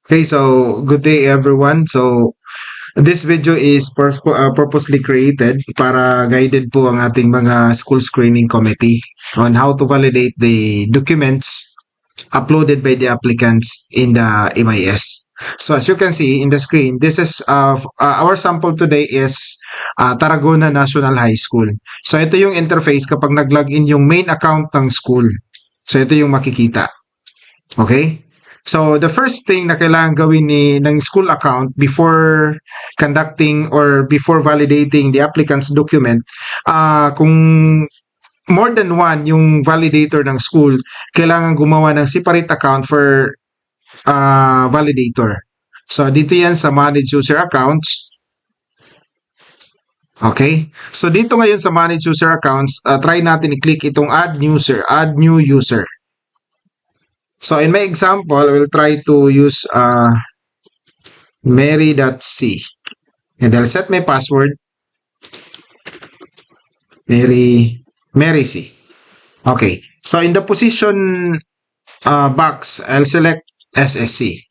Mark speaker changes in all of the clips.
Speaker 1: Okay, so good day everyone. So this video is purposely created para guided po ang ating mga school screening committee on how to validate the documents uploaded by the applicants in the MIS. So as you can see in the screen, this is our sample today is Tarragona National High School. So ito yung interface kapag nag-login yung main account ng school. So ito yung makikita. Okay? So, the first thing na kailangan gawin ng school account before conducting or before validating the applicant's document, kung more than one yung validator ng school, kailangan gumawa ng separate account for validator. So, dito yan sa Manage User Accounts. Okay? So, dito ngayon sa Manage User Accounts, try natin i-click itong Add New User. So in my example, I will try to use Mary.c and I'll set my password Mary C. Okay. So in the position box, I'll select SSC.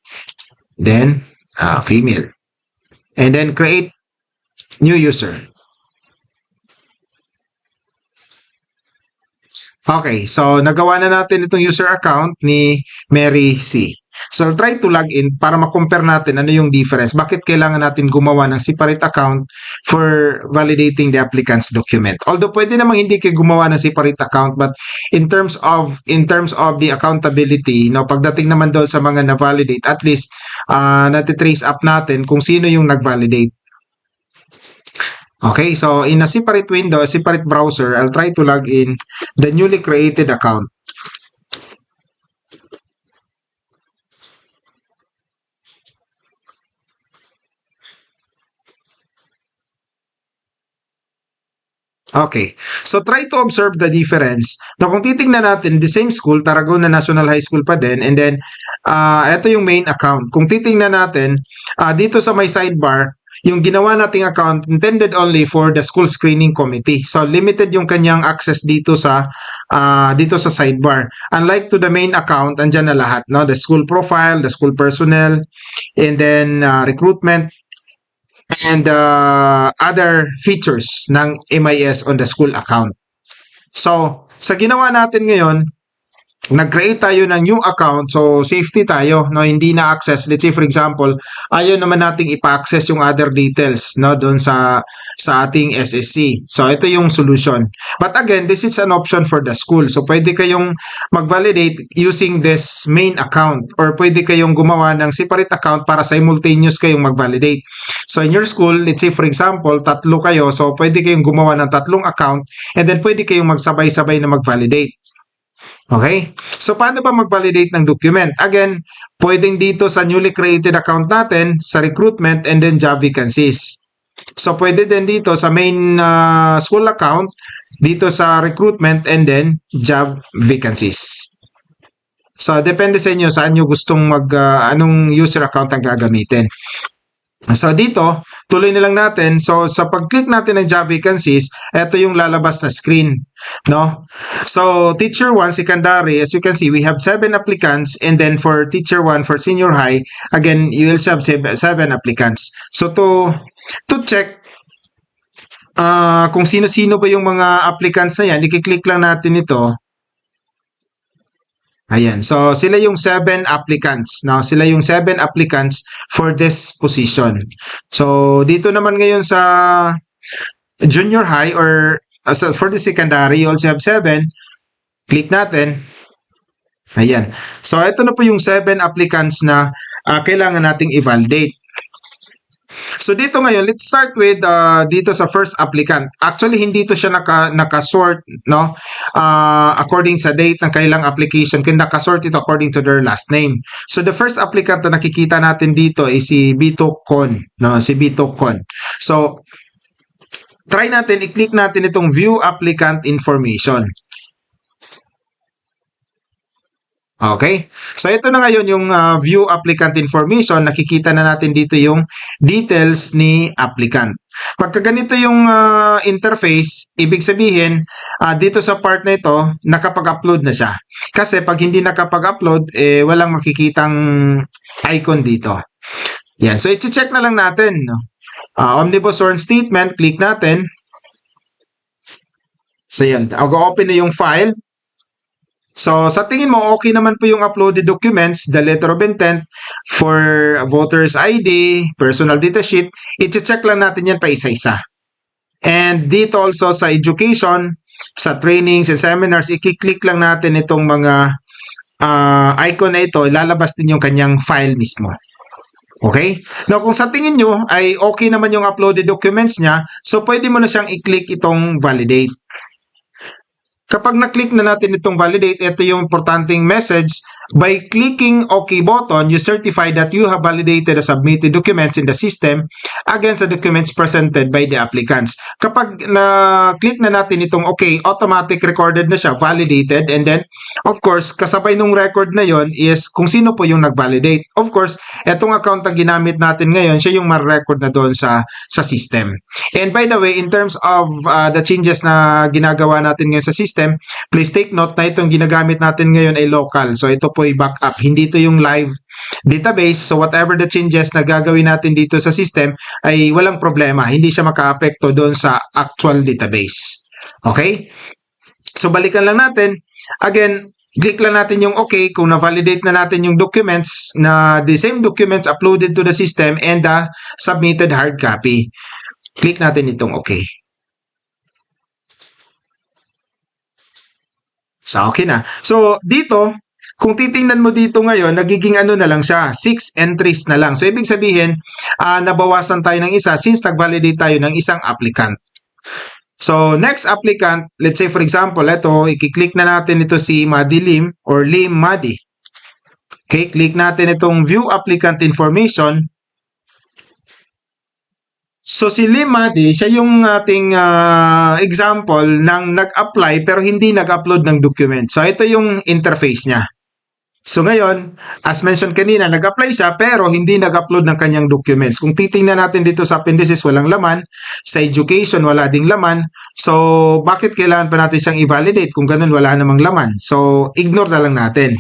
Speaker 1: Then female. And then create new user. Okay, so nagawa na natin itong user account ni Mary C. So try to log in para ma-compare natin ano yung difference. Bakit kailangan natin gumawa ng separate account for validating the applicant's document? Although pwede namang hindi kayo gumawa ng separate account, but in terms of the accountability, no, pagdating naman doon sa mga na-validate, at least natitrace up natin kung sino yung nag-validate. Okay, so in a separate window, a separate browser, I'll try to log in the newly created account. Okay, so try to observe the difference. Na kung titingnan natin, the same school, Tarragona National High School pa din, and then ito yung main account. Kung titingnan natin, dito sa may sidebar, yung ginawa nating account intended only for the school screening committee. So limited yung kanyang access dito sa sidebar. Unlike to the main account, andyan na lahat, no? The school profile, the school personnel, and then recruitment and other features ng MIS on the school account. So, sa ginawa natin ngayon, nag-create tayo ng new account, so safety tayo, no, hindi na access. Let's say for example, ayaw naman nating ipa-access yung other details, no, doon sa ating SSC. So ito yung solution. But again, this is an option for the school. So pwede kayong mag-validate using this main account or pwede kayong gumawa ng separate account para simultaneous kayong mag-validate. So in your school, let's say for example, 3 kayo, so pwede kayong gumawa ng 3 account and then pwede kayong magsabay-sabay na mag-validate. Okay? So, paano ba mag-validate ng document? Again, pwedeng dito sa newly created account natin, sa recruitment, and then job vacancies. So, pwede din dito sa main school account, dito sa recruitment, and then job vacancies. So, depende sa inyo saan nyo gustong anong user account ang gagamitin. So dito, tuloy na lang natin. So sa pag-click natin ng job vacancies, ito yung lalabas na screen, no? So teacher 1 secondary, as you can see, we have 7 applicants, and then for teacher 1 for senior high, again, you will have 7 applicants. So to check kung sino-sino ba yung mga applicants na yan, i-click lang natin ito. Ayan. So, sila yung 7 applicants. No? Sila yung 7 applicants for this position. So, dito naman ngayon sa junior high or for the secondary, you also have 7. Click natin. Ayan. So, ito na po yung 7 applicants na kailangan nating i-validate. So dito ngayon, let's start with dito sa first applicant. Actually, hindi to siya naka-sort, no? According sa date ng kailang application, kaya naka-sort ito according to their last name. So the first applicant na nakikita natin dito ay si Bito Con, no? Si Bito Con. So try natin, i-click natin itong view applicant information. Okay? So ito na ngayon yung view applicant information. Nakikita na natin dito yung details ni applicant. Pagka ganito yung interface, ibig sabihin dito sa part na ito, nakapag-upload na siya. Kasi pag hindi nakapag-upload, walang makikitang icon dito. Yan. So i-check na lang natin. No? Omnibus Sworn Statement, click natin. So yan, mag-open na yung file. So, sa tingin mo, okay naman po yung uploaded documents, the letter of intent for voter's ID, personal data sheet, i-check lang natin yan pa isa-isa. And dito also sa education, sa trainings and seminars, i-click lang natin itong mga icon na ito, ilalabas din yung kanyang file mismo. Okay? Now, kung sa tingin nyo ay okay naman yung uploaded documents niya, so pwede mo na siyang i-click itong validate. Kapag na-click na natin itong validate, ito yung importanteng message. By clicking OK button, you certify that you have validated the submitted documents in the system against the documents presented by the applicants. Kapag na-click na natin itong OK, automatic recorded na siya, validated, and then, of course, kasabay nung record na yon is kung sino po yung nag-validate. Of course, itong account na ginamit natin ngayon, siya yung ma-record na doon sa system. And by the way, in terms of the changes na ginagawa natin ngayon sa system, please take note na itong ginagamit natin ngayon ay local. So ito po ay backup, hindi ito yung live database. So whatever the changes na gagawin natin dito sa system ay walang problema. Hindi siya maka-apekto doon sa actual database. Okay? So balikan lang natin. Again, click lang natin yung OK kung na-validate na natin yung documents na the same documents uploaded to the system and the submitted hard copy. Click natin itong OK. So, okay na. So, dito, kung titingnan mo dito ngayon, nagiging ano na lang siya, 6 entries na lang. So, ibig sabihin, nabawasan tayo ng isa since nag-validate tayo ng isang applicant. So, next applicant, let's say for example, ito, i-click na natin ito si Madi Lim or Lim Madi. Okay, click natin itong view applicant information. So si Lim Madi, siya yung ating example ng nag-apply pero hindi nag-upload ng document. So ito yung interface niya. So ngayon, as mentioned kanina, nag-apply siya pero hindi nag-upload ng kanyang documents. Kung titingnan natin dito sa appendices, walang laman. Sa education, wala ding laman. So bakit kailangan pa natin siyang i-validate kung ganun wala namang laman? So ignore na lang natin.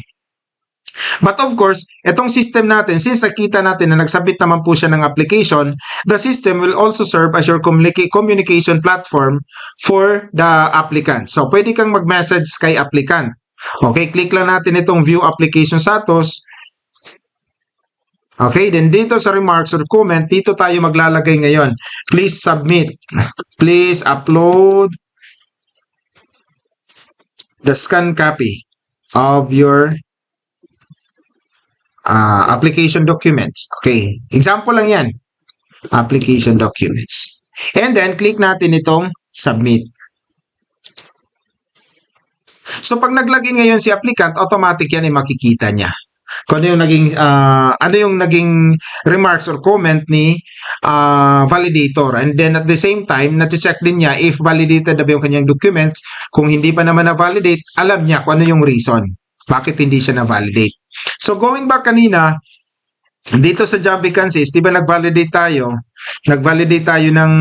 Speaker 1: But of course, itong system natin, since nakita natin na nagsubmit naman po siya ng application, the system will also serve as your communication platform for the applicant. So, pwede kang mag-message kay applicant. Okay, click lang natin itong view application status. Okay, then dito sa remarks or comment, dito tayo maglalagay ngayon. Please submit. Please upload the scan copy of your application documents. Okay, example lang yan. Application documents. And then, click natin itong submit. So, pag naglagay ngayon si applicant, automatic yan ay makikita niya. Kung ano yung naging remarks or comment ni validator. And then at the same time, nati-check din niya if validated na ba yung kanyang documents. Kung hindi pa naman na-validate, alam niya kung ano yung reason. Bakit hindi siya na-validate? So going back kanina, dito sa job vacancies, di ba nag-validate tayo? Nag-validate tayo ng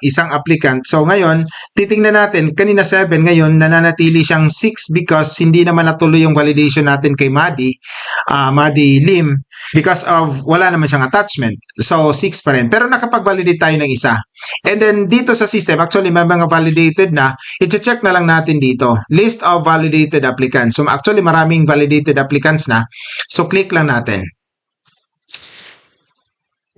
Speaker 1: isang applicant. So ngayon, titingnan natin, kanina 7, ngayon nananatili siyang 6 because hindi naman natuloy yung validation natin kay Madi Lim because of wala naman siyang attachment. So 6 pa rin. Pero nakapag-validate tayo ng isa. And then dito sa system, actually may mga validated na, i-check na lang natin dito. List of validated applicants. So actually maraming validated applicants na. So click lang natin.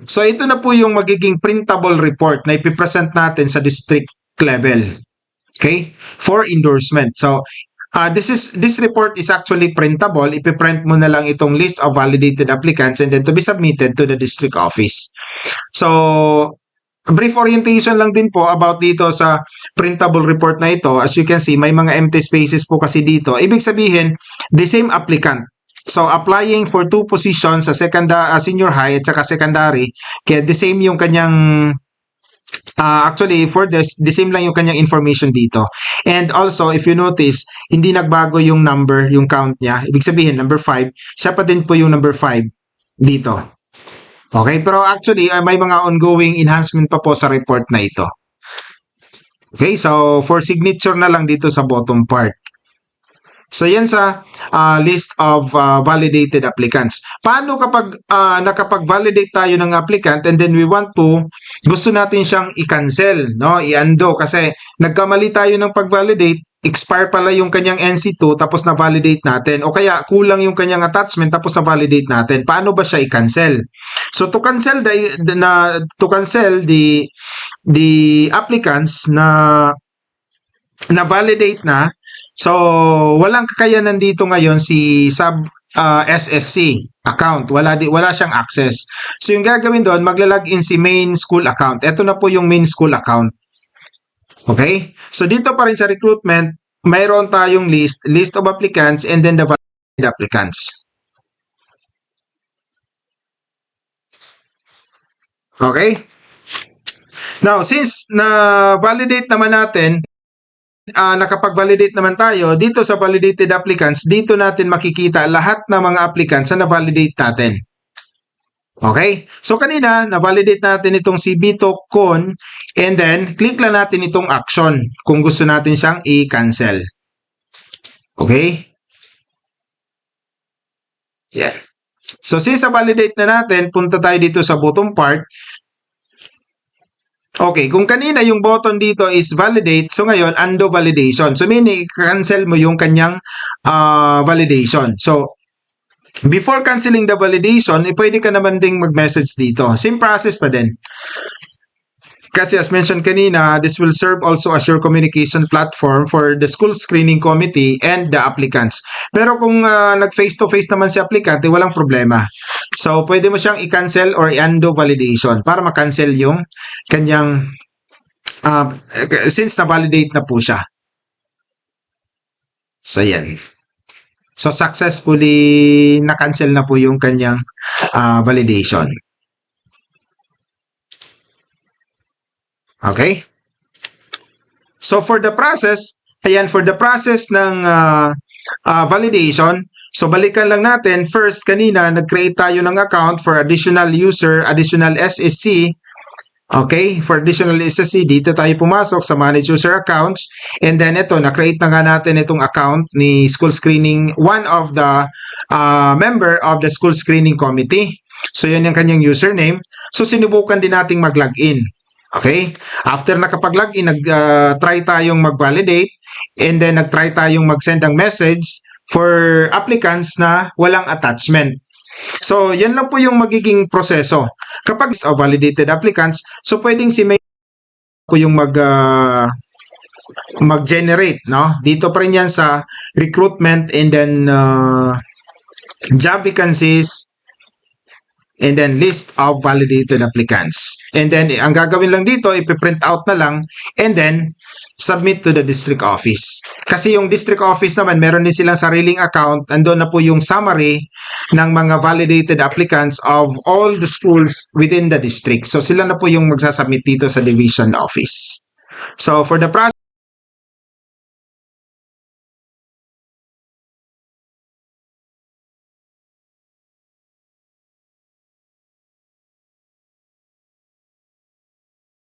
Speaker 1: So ito na po yung magiging printable report na ipipresent natin sa district level. Okay? For endorsement. So this report is actually printable. Ipiprint mo na lang itong list of validated applicants and then to be submitted to the district office. So brief orientation lang din po about dito sa printable report na ito. As you can see, may mga empty spaces po kasi dito. Ibig sabihin, the same applicant. So, applying for 2 positions sa senior high at saka secondary, kaya the same yung kanyang Actually, for this, the same lang yung kanyang information dito. And also, if you notice, hindi nagbago yung number, yung count niya. Ibig sabihin, number 5, siya pa din po yung number 5 dito. Okay, pero actually, may mga ongoing enhancement pa po sa report na ito. Okay, so for signature na lang dito sa bottom part. So yan sa list of validated applicants. Paano kapag nakapag-validate tayo ng applicant and then we want to, gusto natin siyang i-cancel, no? I-undo kasi nagkamali tayo ng pag-validate, expire pala yung kanyang NC2 tapos na-validate natin o kaya kulang yung kanyang attachment tapos na-validate natin. Paano ba siya i-cancel? So to cancel the applicants na validate na. So, walang kakayanan dito ngayon si sub SSC account. Wala siyang access. So, yung gagawin doon, magla-login si main school account. Ito na po yung main school account. Okay? So, dito pa rin sa recruitment, mayroon tayong list of applicants and then the validated applicants. Okay? Now, since na-validate naman natin, nakapag-validate naman tayo, dito sa validated applicants, dito natin makikita lahat ng mga applicants na na-validate natin. Okay? So kanina, na-validate natin itong si Bito Con and then click lang natin itong action kung gusto natin siyang i-cancel. Okay? Yeah. So since na-validate na natin, punta tayo dito sa bottom part. Okay, kung kanina yung button dito is validate, so ngayon undo validation. So meaning cancel mo yung kanyang validation. So before canceling the validation, pwede ka naman ding mag-message dito. Same process pa din. Kasi as mentioned kanina, this will serve also as your communication platform for the school screening committee and the applicants. Pero kung nag-face-to-face naman si applicant, walang problema. So, pwede mo siyang i-cancel or i-undo validation para ma-cancel yung kanyang since na-validate na po siya. So, yan. So, successfully na-cancel na po yung kanyang validation. Okay? So, for the process, ayan, for the process ng validation, so balikan lang natin, first, kanina, nag-create tayo ng account for additional user, additional SSC. Okay, for additional SSC, dito tayo pumasok sa Manage User Accounts. And then ito, na-create na nga natin itong account ni School Screening, one of the member of the School Screening Committee. So, yun yung kanyang username. So, sinubukan din nating mag-login. Okay? After nakapag-login, nag-try tayong mag-validate and then nag-try tayong mag-send ng message for applicants na walang attachment. So, yan lang po yung magiging proseso. Kapag validated applicants, so pwedeng si may ko yung mag-generate, no? Dito pa rin yan sa recruitment and then job vacancies and then list of validated applicants. And then, ang gagawin lang dito, ipiprint out na lang and then submit to the district office. Kasi yung district office naman, meron din silang sariling account. Andun na po yung summary ng mga validated applicants of all the schools within the district. So, sila na po yung magsasubmit dito sa division office. So, for the process,